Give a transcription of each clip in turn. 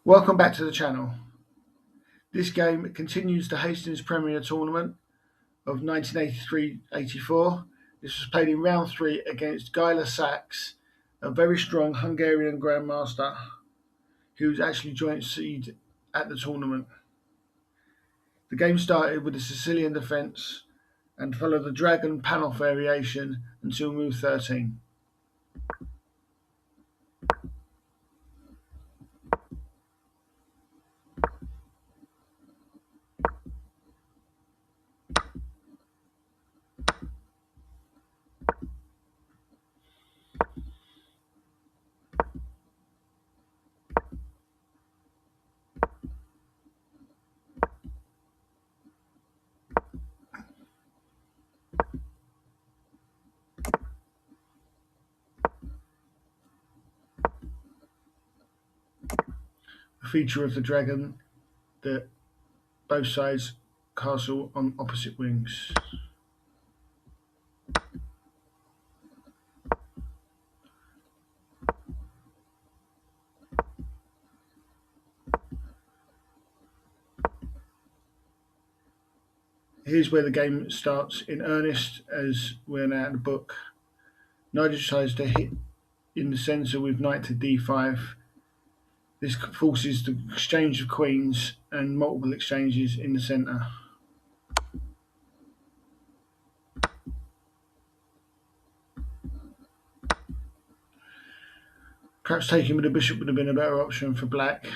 Welcome back to the channel. This game continues the Hastings Premier Tournament of 1983-84. This was played in round 3 against Gyula Sax, a very strong Hungarian grandmaster who's actually joint seed at the tournament. The game started with the Sicilian defence and followed the Dragon Panov variation until move 13. A feature of the Dragon that both sides castle on opposite wings. Here's where the game starts in earnest, as we're now at the book. Nigel decides to hit in the centre with knight to d5. This forces the exchange of queens and multiple exchanges in the centre. Perhaps taking with the bishop would have been a better option for black.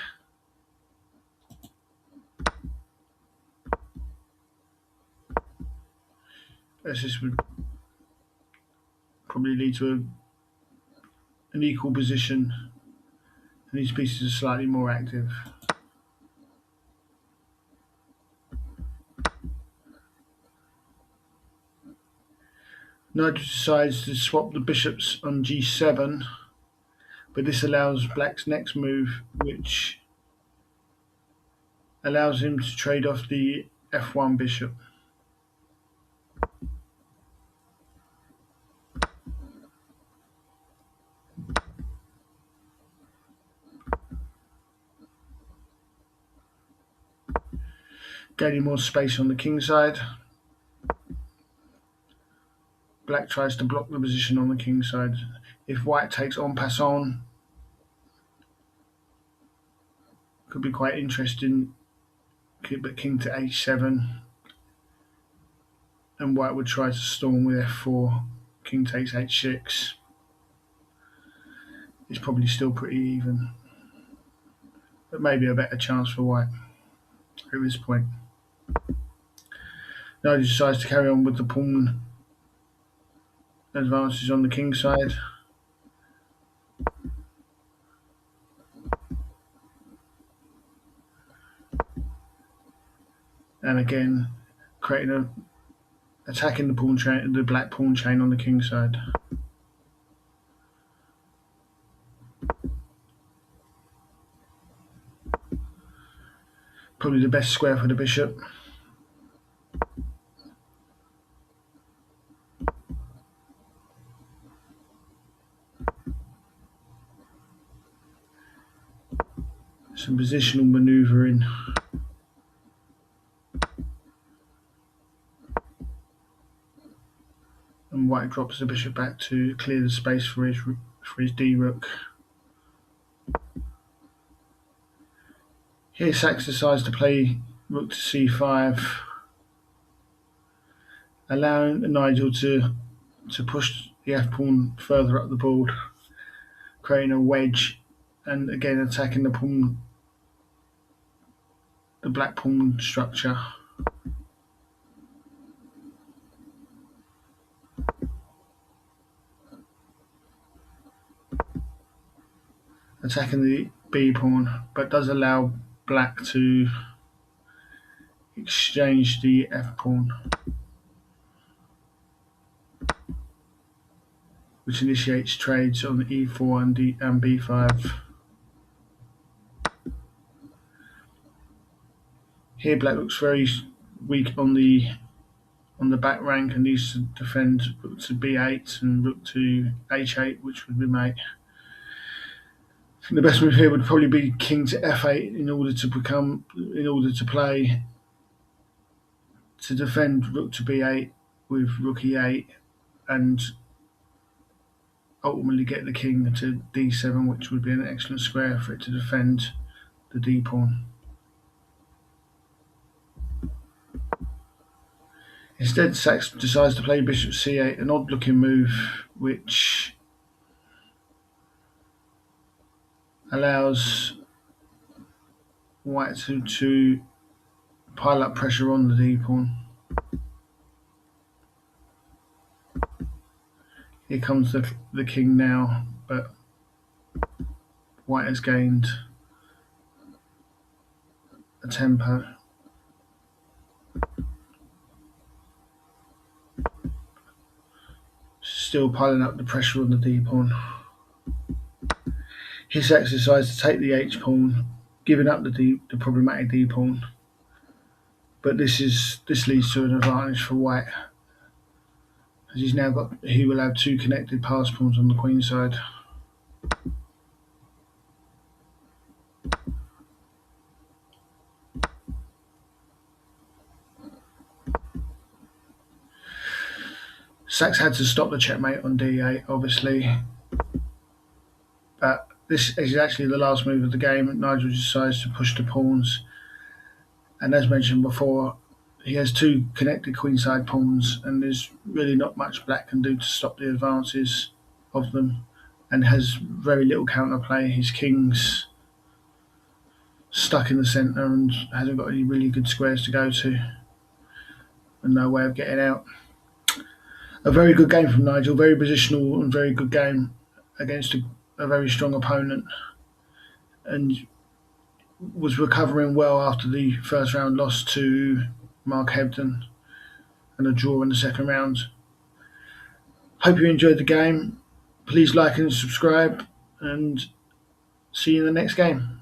As this would probably lead to an equal position, and these pieces are slightly more active. Nigel decides to swap the bishops on g7, but this allows black's next move, which allows him to trade off the f1 bishop. Gaining more space on the king side. Black tries to block the position on the king side. If white takes en passant, could be quite interesting, but king to h7, and white would try to storm with f4, king takes h6. It's probably still pretty even, but maybe a better chance for white at this point. Now he decides to carry on with the pawn advances on the king side. And again, attacking the pawn chain, the black pawn chain on the king side. Probably the best square for the bishop. Some positional manoeuvring. And white drops the bishop back to clear the space for his d rook. Here Sax decides to play rook to c5, allowing Nigel to push the f-pawn further up the board, creating a wedge, and again attacking the black pawn structure. Attacking the b pawn, but does allow black to exchange the f pawn, which initiates trades on e4 and b5. Here black looks very weak on the back rank and needs to defend rook to b8 and rook to h8, which would be mate. The best move here would probably be king to f8 in order to play to defend rook to b8 with rook e8 and ultimately get the king to d7, which would be an excellent square for it to defend the d pawn. Instead, Sax decides to play bishop c8, an odd looking move which allows white to pile up pressure on the d pawn. Here comes the king now, but white has gained a tempo. Still piling up the pressure on the d pawn. Here Sax decides to take the h pawn, giving up the problematic d pawn. But this leads to an advantage for white, as he will have two connected pass pawns on the queen side. Sax had to stop the checkmate on d8, obviously, but this is actually the last move of the game. Nigel decides to push the pawns, and as mentioned before, he has two connected queenside pawns, and there's really not much black can do to stop the advances of them, and has very little counterplay. His king's stuck in the centre and hasn't got any really good squares to go to, and no way of getting out. A very good game from Nigel, very positional and very good game against a very strong opponent, and was recovering well after the first round loss to Mark Hebden and a draw in the second round. Hope you enjoyed the game. Please like and subscribe, and see you in the next game.